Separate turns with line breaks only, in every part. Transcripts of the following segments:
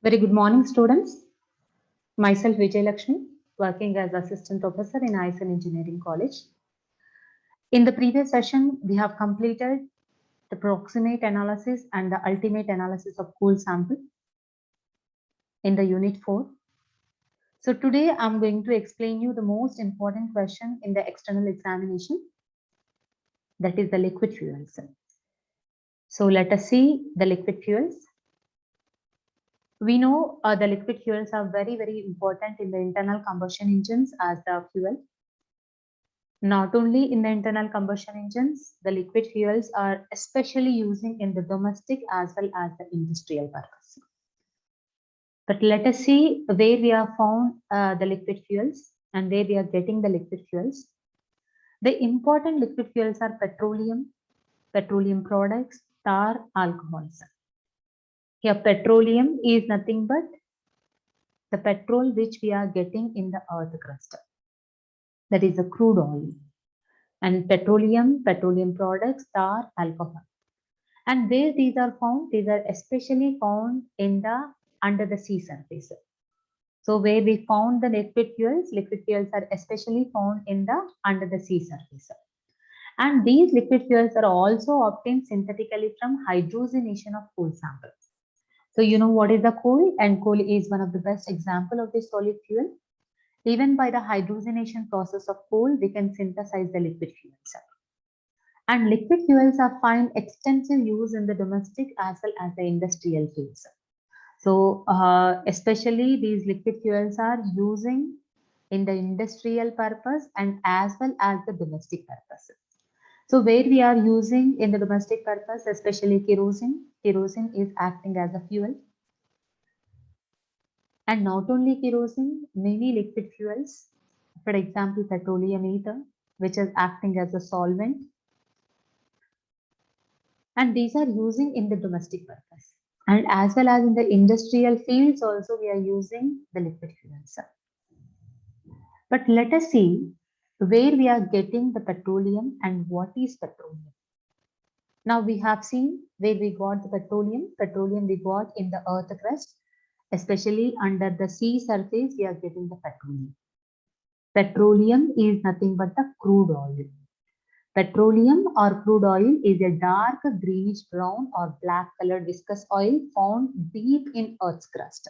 Very good morning, students. Myself, Vijay Lakshmi, working as Assistant Professor in ISN Engineering College. In the previous session, we have completed the proximate analysis and the ultimate analysis of cool sample in the Unit 4. So today, I'm going to explain you the most important question in the external examination, that is the liquid fuels. So let us see the liquid fuels. We know the liquid fuels are very important in the internal combustion engines as the fuel. Not only in the internal combustion engines, the liquid fuels are especially using in the domestic as well as the industrial purpose. But let us see where we have found the liquid fuels and where we are getting the liquid fuels. The important liquid fuels are petroleum, petroleum products, tar, alcohols. Here petroleum is nothing but the petrol which we are getting in the earth crust. That is the crude oil. And petroleum, petroleum products, tar, alcohol. And where these are found, these are especially found in the under the sea surface. So where we found the liquid fuels are especially found in the under the sea surface. And these liquid fuels are also obtained synthetically from hydrogenation of coal samples. So you know what is the coal, and coal is one of the best example of this solid fuel. Even by the hydrogenation process of coal, we can synthesize the liquid fuels. And liquid fuels are find extensive use in the domestic as well as the industrial fields. So especially these liquid fuels are using in the industrial purpose and as well as the domestic purpose. So where we are using in the domestic purpose, especially kerosene, kerosene is acting as a fuel. And not only kerosene, many liquid fuels, for example, petroleum ether, which is acting as a solvent. And these are using in the domestic purpose. And as well as in the industrial fields also we are using the liquid fuels. But let us see where we are getting the petroleum and what is petroleum. Now we have seen where we got the petroleum. Petroleum we got in the earth crust, especially under the sea surface we are getting the petroleum. Petroleum is nothing but the crude oil. Petroleum or crude oil is a dark greenish brown or black colored viscous oil found deep in Earth's crust.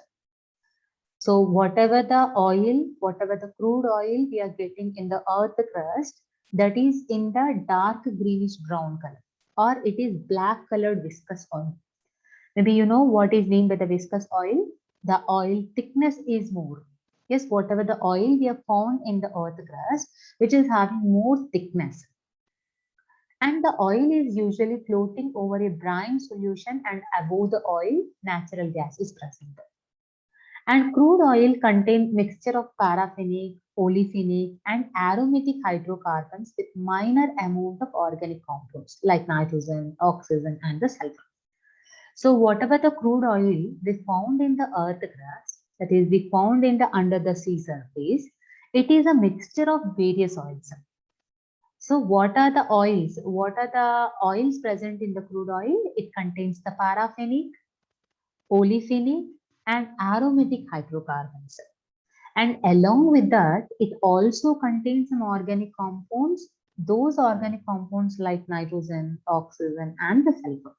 So whatever the oil, whatever the crude oil we are getting in the Earth crust, that is in the dark greenish brown color, or it is black colored viscous oil. Maybe you know what is meant by the viscous oil. The oil thickness is more. Yes, whatever the oil we have found in the Earth crust, which is having more thickness. And the oil is usually floating over a brine solution, and above the oil, natural gas is present. And crude oil contains mixture of paraffinic, olefinic, and aromatic hydrocarbons with minor amount of organic compounds like nitrogen, oxygen, and the sulfur. So whatever the crude oil we found in the earth crust, that is we found in the under the sea surface, it is a mixture of various oils. So what are the oils? What are the oils present in the crude oil? It contains the paraffinic, olefinic, and aromatic hydrocarbons. And along with that, it also contains some organic compounds. Those organic compounds like nitrogen, oxygen, and the sulfur.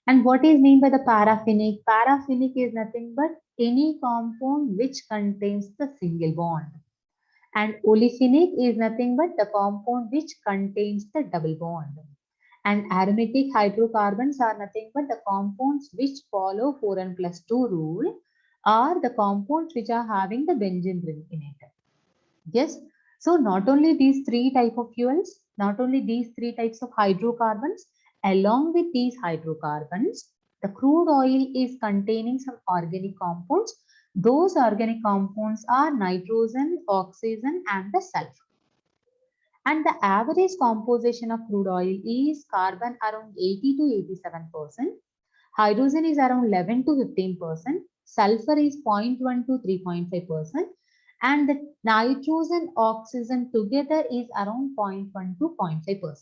And what is meant by the paraffinic? Paraffinic is nothing but any compound which contains the single bond. And olefinic is nothing but the compound which contains the double bond. And aromatic hydrocarbons are nothing but the compounds which follow 4n+2 rule, are the compounds which are having the benzene ring in it. Yes. So not only these three types of fuels, not only these three types of hydrocarbons, along with these hydrocarbons, the crude oil is containing some organic compounds. Those organic compounds are nitrogen, oxygen, and the sulfur. And the average composition of crude oil is carbon around 80 to 87%, hydrogen is around 11 to 15%, sulfur is 0.1 to 3.5%, and the nitrogen oxygen together is around 0.1 to 0.5%.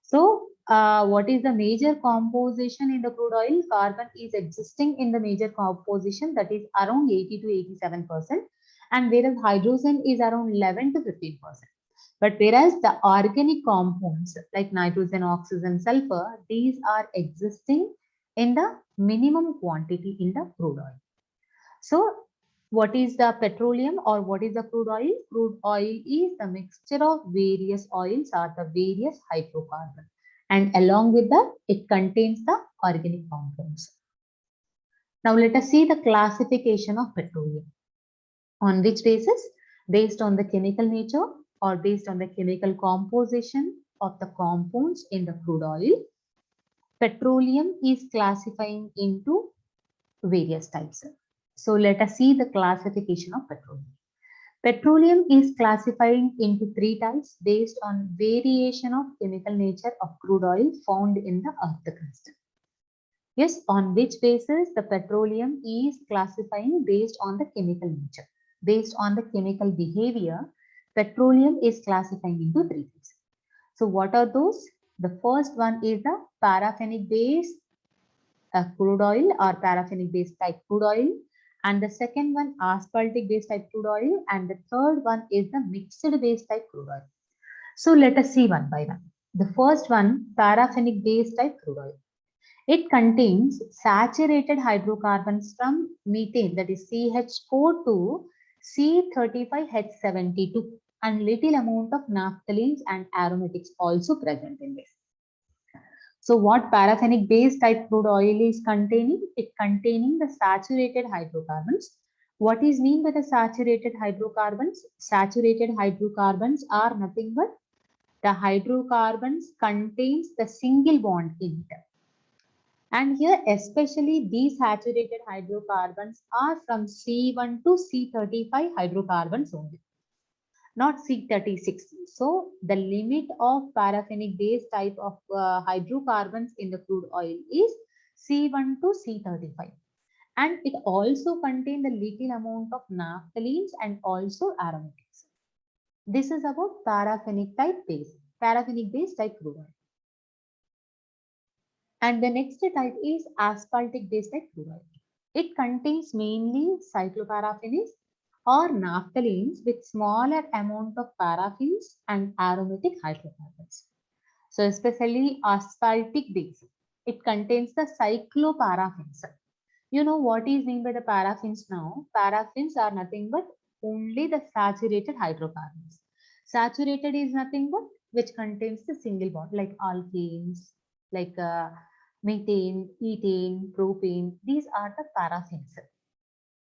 So what is the major composition in the crude oil? Carbon is existing in the major composition, that is around 80 to 87%, and whereas hydrogen is around 11 to 15%. But whereas the organic compounds like nitrogen, oxygen, sulfur, these are existing in the minimum quantity in the crude oil. So what is the petroleum or what is the crude oil? Crude oil is the mixture of various oils or the various hydrocarbons, and along with that it contains the organic compounds. Now let us see the classification of petroleum. On which basis? Based on the chemical nature or based on the chemical composition of the compounds in the crude oil, petroleum is classifying into various types. So let us see the classification of petroleum. Petroleum is classifying into three types based on variation of chemical nature of crude oil found in the earth crust. Yes, on which basis the petroleum is classifying based on the chemical nature. Based on the chemical behavior, petroleum is classifying into three types. So what are those? The first one is the paraffinic based crude oil or paraffinic based type crude oil, and the second one asphaltic based type crude oil, and the third one is the mixed based type crude oil. So let us see one by one. The first one, paraffinic based type crude oil. It contains saturated hydrocarbons from methane, that is CH4 to C35H72, and little amount of naphthalenes and aromatics also present in this. So what paraffinic based type crude oil is containing? It containing the saturated hydrocarbons. What is mean by the saturated hydrocarbons? Saturated hydrocarbons are nothing but the hydrocarbons contains the single bond in it. And here especially these saturated hydrocarbons are from C1 to C35 hydrocarbons only, not C36. So the limit of paraffinic based type of hydrocarbons in the crude oil is C1 to C35. And it also contains the little amount of naphthalenes and also aromatics. This is about paraffinic based type crude oil. And the next type is asphaltic based type crude oil. It contains mainly cycloparaffins or naphthalenes with smaller amount of paraffins and aromatic hydrocarbons. So especially asphaltic base, it contains the cycloparaffins. You know what is meant by the paraffins now? Paraffins are nothing but only the saturated hydrocarbons. Saturated is nothing but which contains the single bond like alkanes, like methane, ethane, propane. These are the paraffins,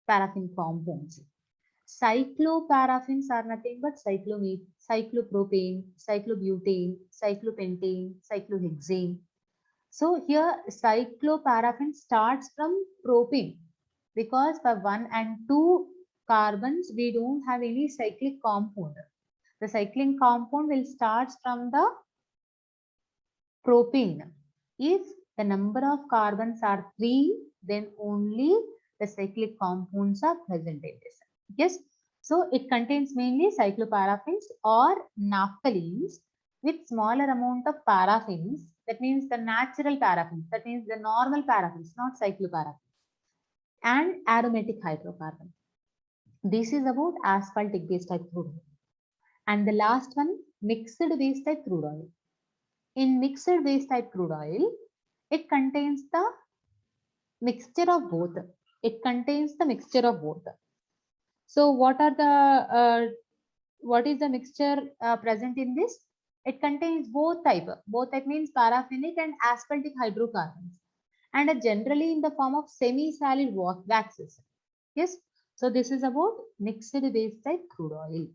paraffin compounds. Cycloparaffins are nothing but cyclopropane, cyclobutane, cyclopentane, cyclohexane. So here cycloparaffin starts from propane because for 1 and 2 carbons we don't have any cyclic compound. The cyclic compound will start from the propane. If the number of carbons are 3, then only the cyclic compounds are present in this. Yes, so it contains mainly cycloparaffins or naphthalenes with smaller amount of paraffins. That means the natural paraffins. That means the normal paraffins, not cycloparaffins, and aromatic hydrocarbon. This is about asphaltic based type crude oil. And the last one, mixed based type crude oil. In mixed based type crude oil, it contains the mixture of both. It contains the mixture of both. So what are the what is the mixture present in this? It contains both type. Both type means paraffinic and asphaltic hydrocarbons, and generally in the form of semi-solid waxes. Yes. So this is about mixed base type crude oil.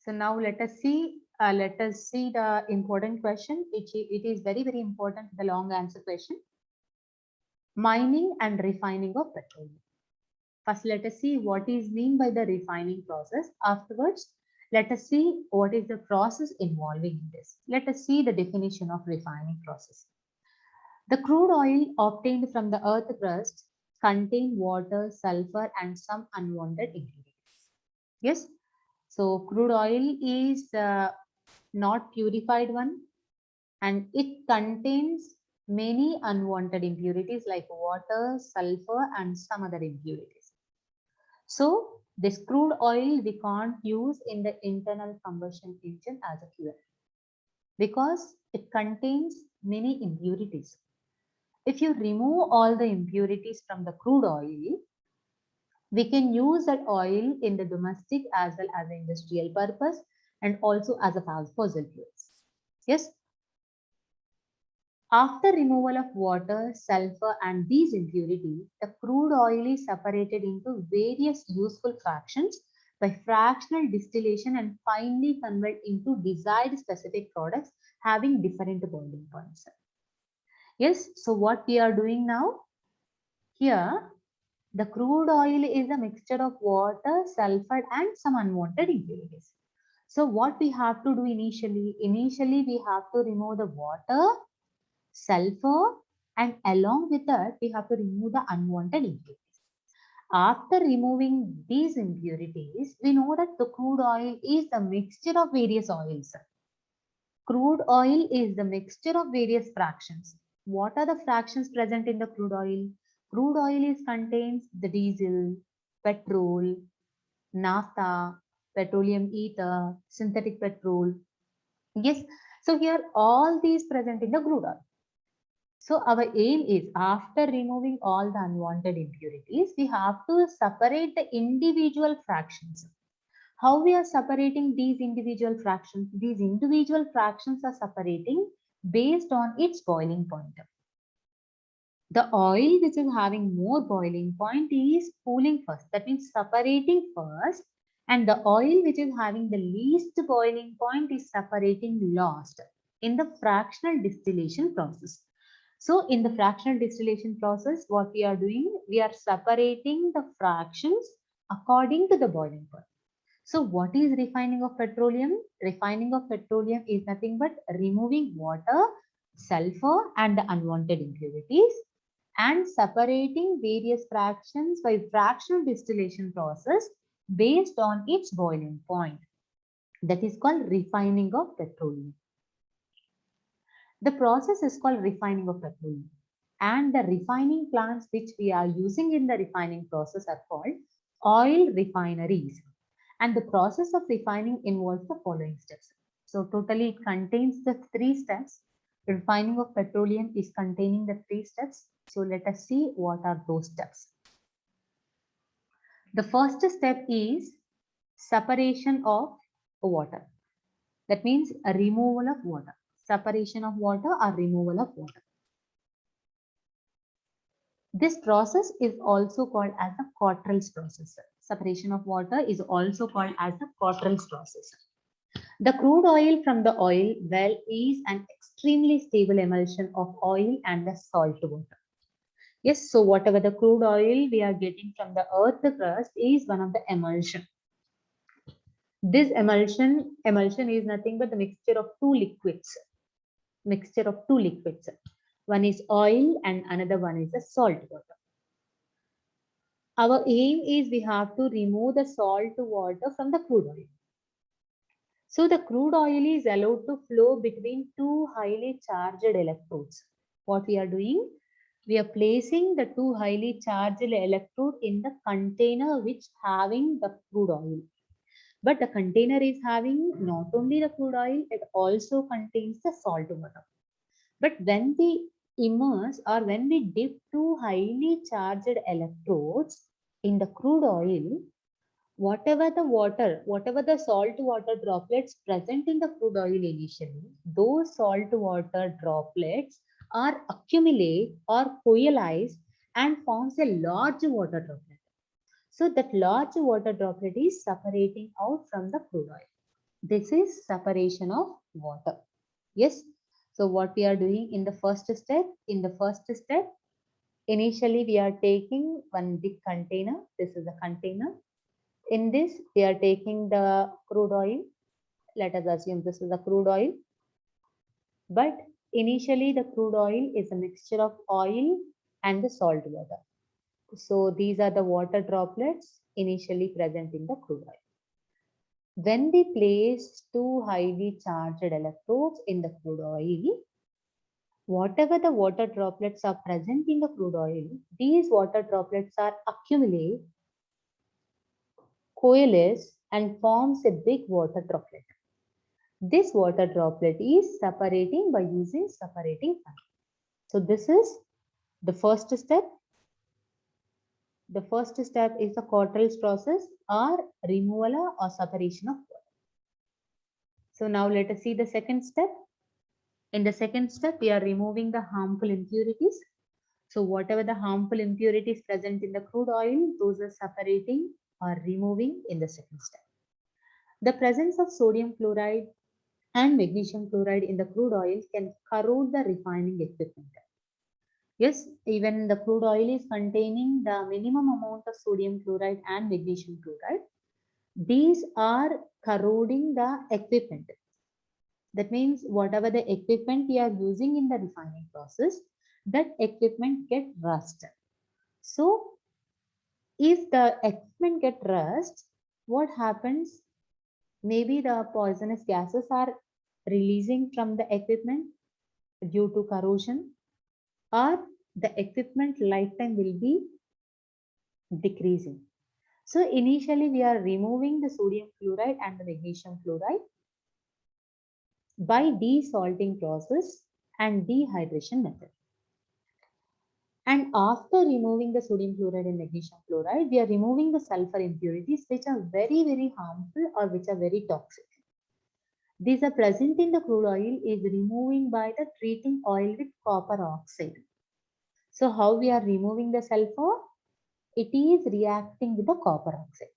So now let us see the important question. It is very, very important, the long answer question. Mining and refining of petroleum. First, let us see what is meant by the refining process. Afterwards, let us see what is the process involving in this. Let us see the definition of refining process. The crude oil obtained from the earth crust contain water, sulfur, and some unwanted ingredients. Yes. So crude oil is not purified one, and it contains many unwanted impurities like water, sulfur, and some other impurities. So this crude oil we can't use in the internal combustion engine as a fuel because it contains many impurities. If you remove all the impurities from the crude oil, we can use that oil in the domestic as well as the industrial purpose and also as a fossil fuels. Yes. After removal of water, sulfur and these impurities, the crude oil is separated into various useful fractions by fractional distillation and finally converted into desired specific products having different boiling points. Yes, so what we are doing now? Here, the crude oil is a mixture of water, sulfur and some unwanted impurities. So what we have to do initially? Initially, we have to remove the water, sulfur, and along with that, we have to remove the unwanted impurities. After removing these impurities, we know that the crude oil is the mixture of various oils. Crude oil is the mixture of various fractions. What are the fractions present in the crude oil? Crude oil is contains the diesel, petrol, naphtha, petroleum ether, synthetic petrol. Yes, so here all these present in the crude oil. So our aim is after removing all the unwanted impurities, we have to separate the individual fractions. How we are separating these individual fractions? These individual fractions are separating based on its boiling point. The oil which is having more boiling point is cooling first. That means separating first. And the oil which is having the least boiling point is separating last in the fractional distillation process. So in the fractional distillation process, what we are doing, we are separating the fractions according to the boiling point. So what is refining of petroleum? Refining of petroleum is nothing but removing water, sulfur and the unwanted impurities and separating various fractions by fractional distillation process based on its boiling point. That is called refining of petroleum. The process is called refining of petroleum. And the refining plants which we are using in the refining process are called oil refineries. And the process of refining involves the following steps. So totally it contains the 3 steps. Refining of petroleum is containing the 3 steps. So let us see what are those steps. The first step is separation of water. That means a removal of water. Separation of water or removal of water. This process is also called as the Cottrell's process. Separation of water is also called as the Cottrell's process. The crude oil from the oil well is an extremely stable emulsion of oil and the salt water. Yes, so whatever the crude oil we are getting from the earth crust is one of the emulsion. This emulsion is nothing but the mixture of two liquids. One is oil and another one is the salt water. Our aim is we have to remove the salt water from the crude oil. So the crude oil is allowed to flow between two highly charged electrodes. What we are doing? We are placing the two highly charged electrode in the container which having the crude oil. But the container is having not only the crude oil, it also contains the salt water. But when we immerse or when we dip two highly charged electrodes in the crude oil, whatever the salt water droplets present in the crude oil initially, those salt water droplets are accumulate or coalesce and forms a large water droplet. So that large water droplet is separating out from the crude oil. This is separation of water. Yes. So what we are doing in the first step? In the first step, initially we are taking one big container. This is a container. In this, we are taking the crude oil. Let us assume this is a crude oil. But initially, the crude oil is a mixture of oil and the salt water. So these are the water droplets initially present in the crude oil. When we place two highly charged electrodes in the crude oil, whatever the water droplets are present in the crude oil, these water droplets are accumulate, coalesce, and forms a big water droplet. This water droplet is separating by using separating fan. So this is the first step. The first step is the Cottrell's process or removal or separation of water. So now let us see the second step. In the second step, we are removing the harmful impurities. So whatever the harmful impurities present in the crude oil, those are separating or removing in the second step. The presence of sodium chloride and magnesium chloride in the crude oil can corrode the refining equipment. Yes, even the crude oil is containing the minimum amount of sodium chloride and magnesium chloride. These are corroding the equipment. That means whatever the equipment we are using in the refining process, that equipment get rust. So if the equipment get rust, what happens? Maybe the poisonous gases are releasing from the equipment due to corrosion, or the equipment lifetime will be decreasing. So initially we are removing the sodium chloride and the magnesium chloride by desalting process and dehydration method. And after removing the sodium chloride and magnesium chloride, we are removing the sulfur impurities which are very, very harmful or which are very toxic. These are present in the crude oil is removing by the treating oil with copper oxide. So how we are removing the sulfur? It is reacting with the copper oxide.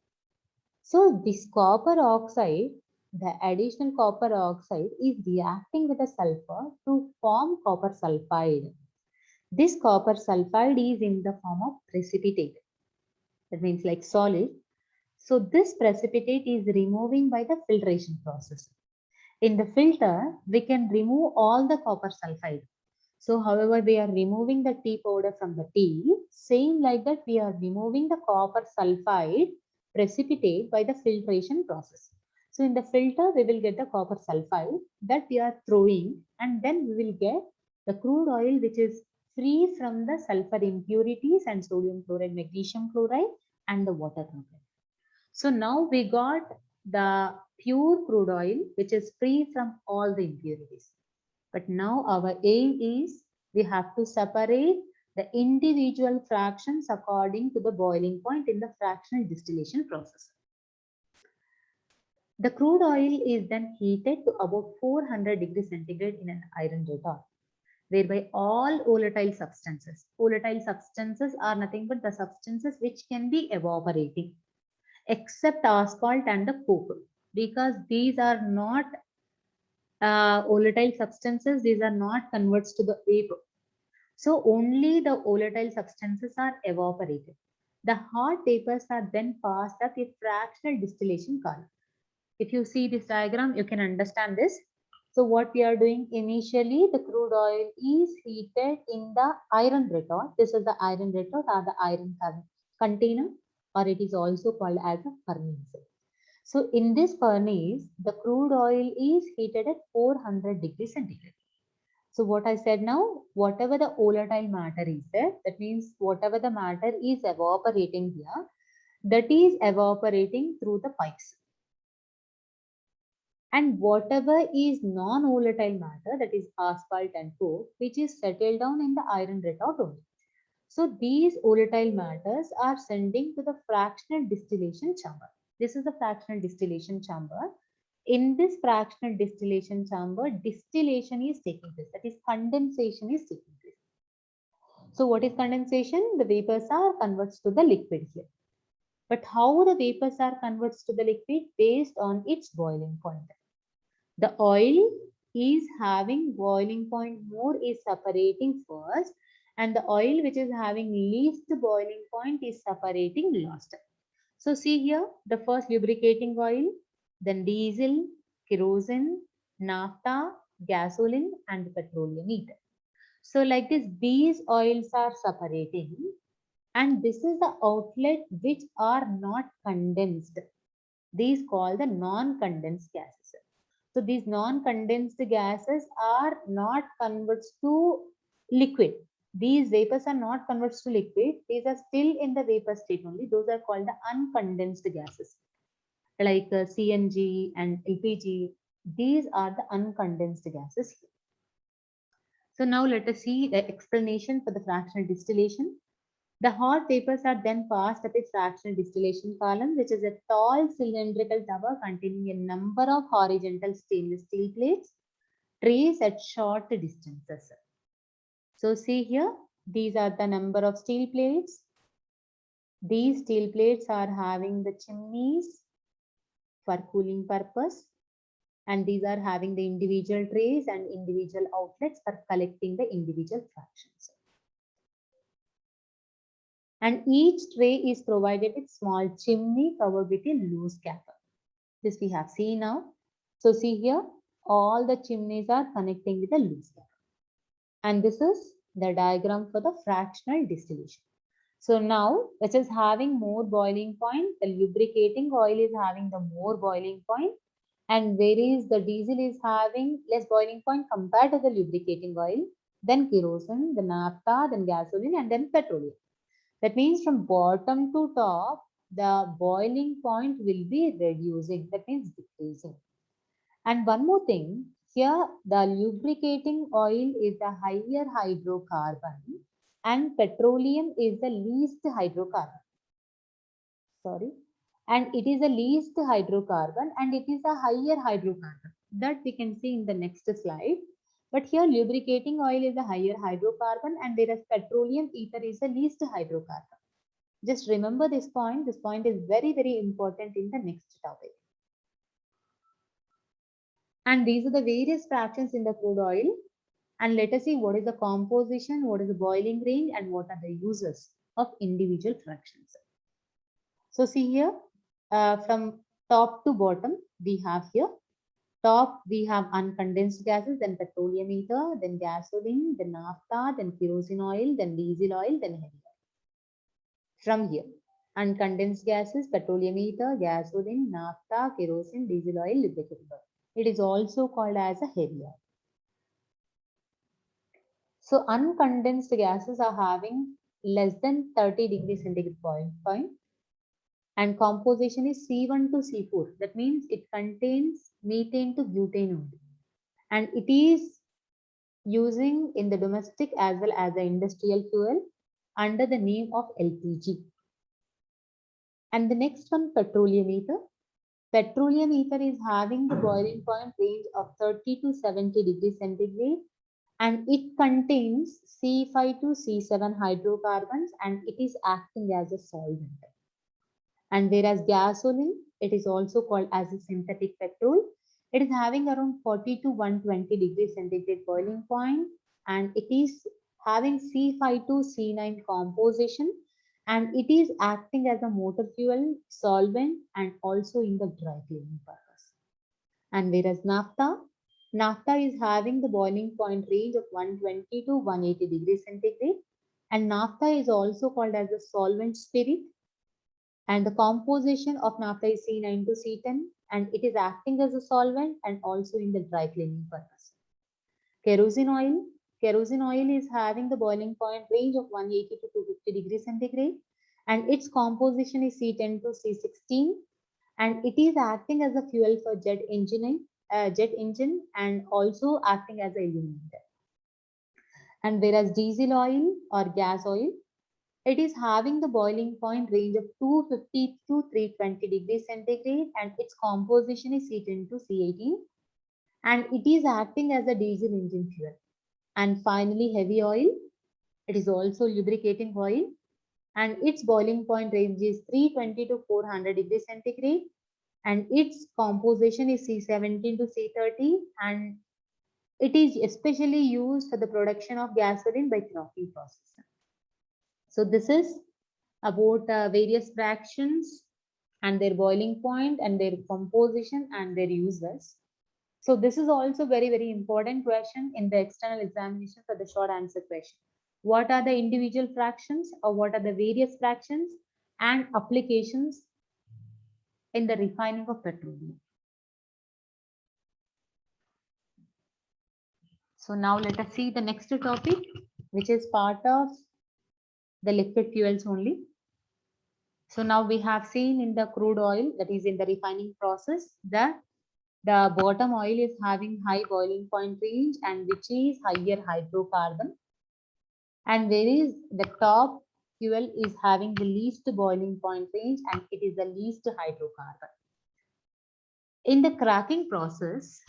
So this copper oxide, the additional copper oxide is reacting with the sulfur to form copper sulfide. This copper sulfide is in the form of precipitate. That means like solid. So this precipitate is removing by the filtration process. In the filter, we can remove all the copper sulfide. So however, we are removing the tea powder from the tea, same like that we are removing the copper sulfide precipitate by the filtration process. So in the filter, we will get the copper sulfide that we are throwing, and then we will get the crude oil which is free from the sulfur impurities and sodium chloride, magnesium chloride, and the water content. So now we got the pure crude oil which is free from all the impurities. But now our aim is we have to separate the individual fractions according to the boiling point in the fractional distillation process. The crude oil is then heated to about 400 degrees centigrade in an iron retort, whereby all volatile substances are nothing but the substances which can be evaporating, except asphalt and the coke, because these are not volatile substances, these are not converts to the vapor. So only the volatile substances are evaporated. The hot vapors are then passed up a fractional distillation column. If you see this diagram, you can understand this. So what we are doing initially, the crude oil is heated in the iron retort. This is the iron retort or the iron container, or it is also called as a furnace. So in this furnace, the crude oil is heated at 400 degrees centigrade. So what I said now, whatever the volatile matter is there, that means whatever the matter is evaporating here, that is evaporating through the pipes. And whatever is non-volatile matter, that is asphalt and coke, which is settled down in the iron retort only. So these volatile matters are sending to the fractional distillation chamber. This is the fractional distillation chamber. In this fractional distillation chamber, distillation is taking place. That is, condensation is taking place. So what is condensation? The vapors are converts to the liquid here. But how the vapors are converts to the liquid? Based on its boiling point. The oil is having boiling point more is separating first, and the oil which is having least boiling point is separating last. So see here, the first lubricating oil, then diesel, kerosene, naphtha, gasoline, and petroleum ether. So like this, these oils are separating, and this is the outlet which are not condensed. These called the non-condensed gases. So these non-condensed gases are not converted to liquid. These vapors are not converted to liquid. These are still in the vapor state only. Those are called the uncondensed gases, like CNG and LPG. These are the uncondensed gases. So now let us see the explanation for the fractional distillation. The hot vapors are then passed up a fractional distillation column, which is a tall cylindrical tower containing a number of horizontal stainless steel plates, trays at short distances. So see here, these are the number of steel plates. These steel plates are having the chimneys for cooling purpose, and these are having the individual trays and individual outlets for collecting the individual fractions. And each tray is provided with small chimney covered with a loose cap. This we have seen now. So see here, all the chimneys are connecting with a loose cap. And this is the diagram for the fractional distillation. So now, which is having more boiling point, the lubricating oil is having the more boiling point, and whereas the diesel is having less boiling point compared to the lubricating oil, then kerosene, then naphtha, then gasoline, and then petroleum. That means from bottom to top, the boiling point will be reducing. That means decreasing. And one more thing, here the lubricating oil is the higher hydrocarbon and petroleum is the least hydrocarbon. Sorry. And it is the least hydrocarbon and it is a higher hydrocarbon. That we can see in the next slide. But here lubricating oil is a higher hydrocarbon and whereas petroleum ether is the least hydrocarbon. Just remember this point. This point is very, very important in the next topic. And these are the various fractions in the crude oil. And let us see what is the composition, what is the boiling range, and what are the uses of individual fractions. So see here, from top to bottom, we have here. Top, we have uncondensed gases, then petroleum ether, then gasoline, then naphtha, then kerosene oil, then diesel oil, then heavy oil. From here, uncondensed gases, petroleum ether, gasoline, naphtha, kerosene, diesel oil, lubricating oil. It is also called as a heavy oil. So uncondensed gases are having less than 30 degrees centigrade boiling point and composition is C1 to C4. That means it contains methane to butane only. And it is using in the domestic as well as the industrial fuel under the name of LPG. And the next one, petroleum ether. Petroleum ether is having the boiling point range of 30 to 70 degrees centigrade and it contains C5 to C7 hydrocarbons and it is acting as a solvent. And whereas gasoline, it is also called as a synthetic petrol. It is having around 40 to 120 degrees centigrade boiling point and it is having C5 to C9 composition and it is acting as a motor fuel, solvent and also in the dry cleaning purpose. And whereas naphtha is having the boiling point range of 120 to 180 degrees centigrade and naphtha is also called as a solvent spirit and the composition of naphtha is C9 to C10 and it is acting as a solvent and also in the dry cleaning purpose. Kerosene oil is having the boiling point range of 180 to 250 degrees centigrade and its composition is C10 to C16 and it is acting as a fuel for jet engine and also acting as a illuminator. And whereas diesel oil or gas oil, it is having the boiling point range of 250 to 320 degrees centigrade and its composition is C10 to C18 and it is acting as a diesel engine fuel. And finally, heavy oil, it is also lubricating oil and its boiling point range is 320 to 400 degrees centigrade and its composition is C17 to C30 and it is especially used for the production of gasoline by cracking process. So this is about various fractions and their boiling point and their composition and their uses. So this is also very, very important question in the external examination for the short answer question. What are the individual fractions or what are the various fractions and applications in the refining of petroleum. So now let us see the next topic, which is part of the liquid fuels only. So now we have seen in the crude oil, that is in the refining process, that the bottom oil is having high boiling point range and which is higher hydrocarbon. And whereas the top fuel is having the least boiling point range and it is the least hydrocarbon. In the cracking process,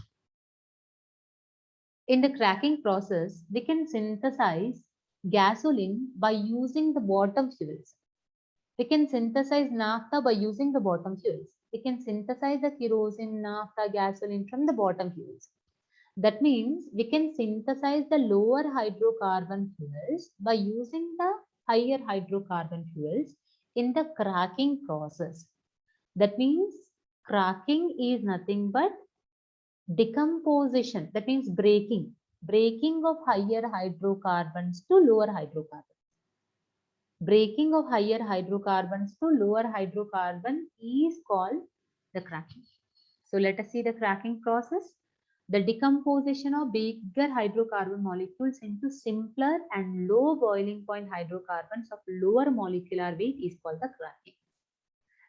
we can synthesize gasoline by using the bottom fuels. We can synthesize naphtha by using the bottom fuels. We can synthesize the kerosene, naphtha, gasoline from the bottom fuels. That means we can synthesize the lower hydrocarbon fuels by using the higher hydrocarbon fuels in the cracking process. That means cracking is nothing but decomposition. That means breaking of higher hydrocarbons to lower hydrocarbons. Breaking of higher hydrocarbons to lower hydrocarbon is called the cracking. So let us see the cracking process. The decomposition of bigger hydrocarbon molecules into simpler and low boiling point hydrocarbons of lower molecular weight is called the cracking.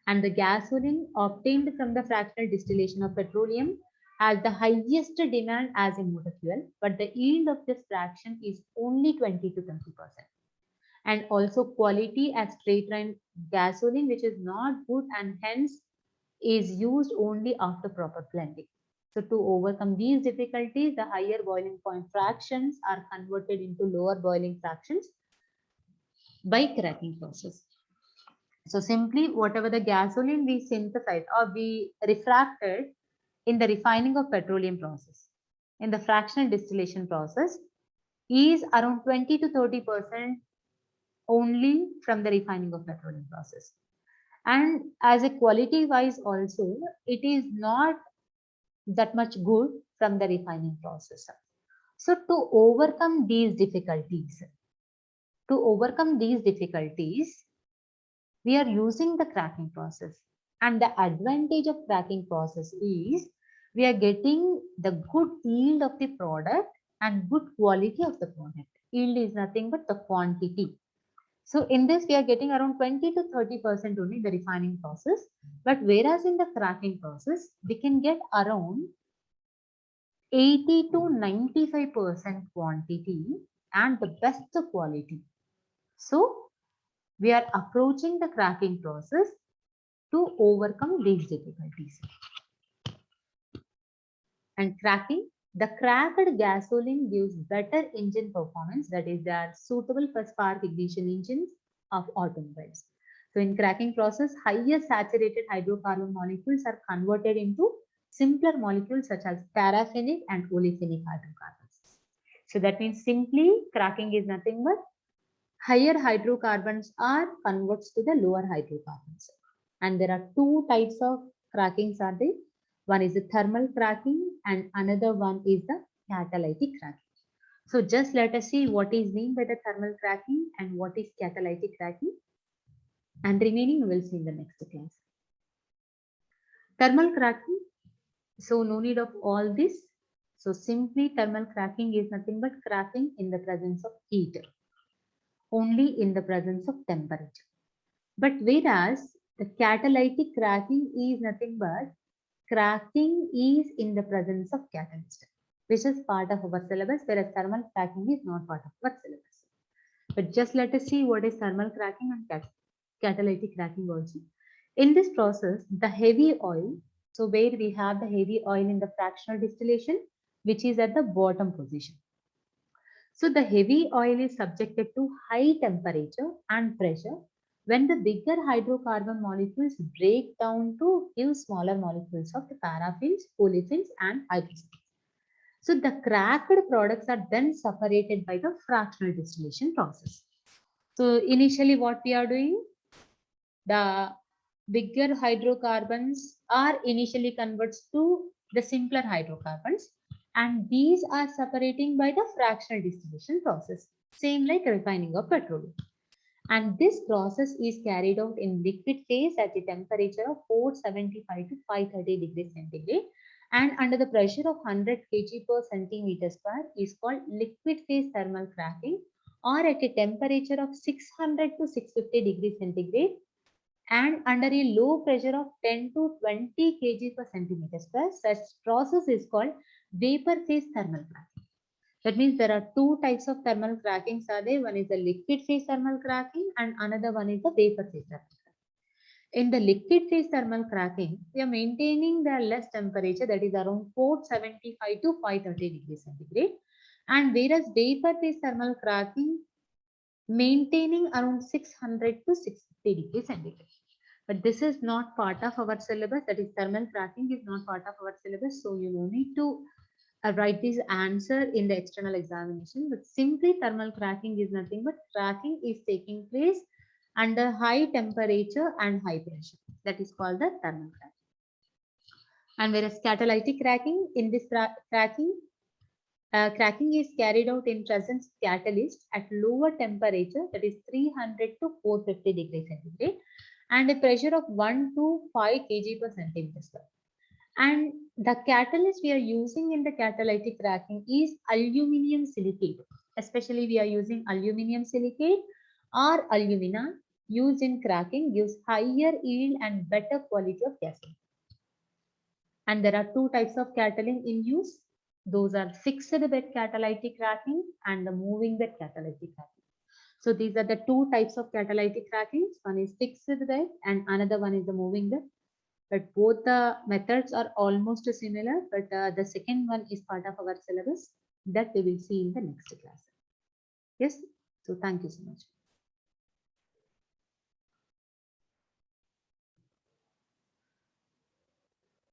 And the gasoline obtained from the fractional distillation of petroleum has the highest demand as a motor fuel, but the yield of this fraction is only 20 to 30%. And also quality as straight line gasoline, which is not good and hence is used only after proper blending. So to overcome these difficulties, the higher boiling point fractions are converted into lower boiling fractions by cracking process. So simply whatever the gasoline we synthesized or we refracted in the refining of petroleum process, in the fractional distillation process, is around 20 to 30% only from the refining of petroleum process. And as a quality wise also, it is not that much good from the refining process. So to overcome these difficulties, we are using the cracking process. And the advantage of cracking process is we are getting the good yield of the product and good quality of the product. Yield is nothing but the quantity. So in this, we are getting around 20 to 30% only in the refining process. But whereas in the cracking process, we can get around 80 to 95% quantity and the best quality. So we are approaching the cracking process to overcome these difficulties. And cracking, the cracked gasoline gives better engine performance, that is, they are suitable for spark ignition engines of automobiles. So in cracking process, higher saturated hydrocarbon molecules are converted into simpler molecules such as paraffinic and olefinic hydrocarbons. So that means simply cracking is nothing but higher hydrocarbons are converts to the lower hydrocarbons. And there are two types of crackings are there. One is the thermal cracking and another one is the catalytic cracking. So just let us see what is meant by the thermal cracking and what is catalytic cracking. And remaining we will see in the next class. Thermal cracking. So no need of all this. So simply thermal cracking is nothing but cracking in the presence of heat. Only in the presence of temperature. But whereas the catalytic cracking is nothing but cracking is in the presence of catalyst, which is part of our syllabus, whereas thermal cracking is not part of our syllabus. But just let us see what is thermal cracking and catalytic cracking also. In this process, the heavy oil, so where we have the heavy oil in the fractional distillation, which is at the bottom position. So the heavy oil is subjected to high temperature and pressure when the bigger hydrocarbon molecules break down to give smaller molecules of the paraffins, olefins and hydrogens. So the cracked products are then separated by the fractional distillation process. So initially what we are doing, the bigger hydrocarbons are initially converts to the simpler hydrocarbons, and these are separating by the fractional distillation process, same like refining of petroleum. And this process is carried out in liquid phase at a temperature of 475 to 530 degrees centigrade and under the pressure of 100 kg per centimeter square is called liquid phase thermal cracking, or at a temperature of 600 to 650 degrees centigrade and under a low pressure of 10 to 20 kg per centimeter square. Such process is called vapor phase thermal cracking. That means there are two types of thermal crackings are there. One is the liquid phase thermal cracking and another one is the vapor phase thermal cracking. In the liquid phase thermal cracking, we are maintaining the less temperature, that is around 475 to 530 degrees centigrade. And whereas vapor phase thermal cracking maintaining around 600 to 650 degrees centigrade. But this is not part of our syllabus. That is, thermal cracking is not part of our syllabus. So you no need to write this answer in the external examination. But simply thermal cracking is nothing but cracking is taking place under high temperature and high pressure. That is called the thermal cracking. And whereas catalytic cracking, in this cracking is carried out in presence of catalyst at lower temperature, that is 300 to 450 degrees centigrade, and a pressure of 1 to 5 kg per centimeter square. And the catalyst we are using in the catalytic cracking is aluminum silicate. Especially we are using aluminum silicate or alumina used in cracking gives higher yield and better quality of gasoline. And there are two types of catalyst in use. Those are fixed bed catalytic cracking and the moving bed catalytic cracking. So these are the two types of catalytic crackings. One is fixed bed and another one is the moving bed. But both the methods are almost similar, but the second one is part of our syllabus that we will see in the next class. Yes, so thank you so much.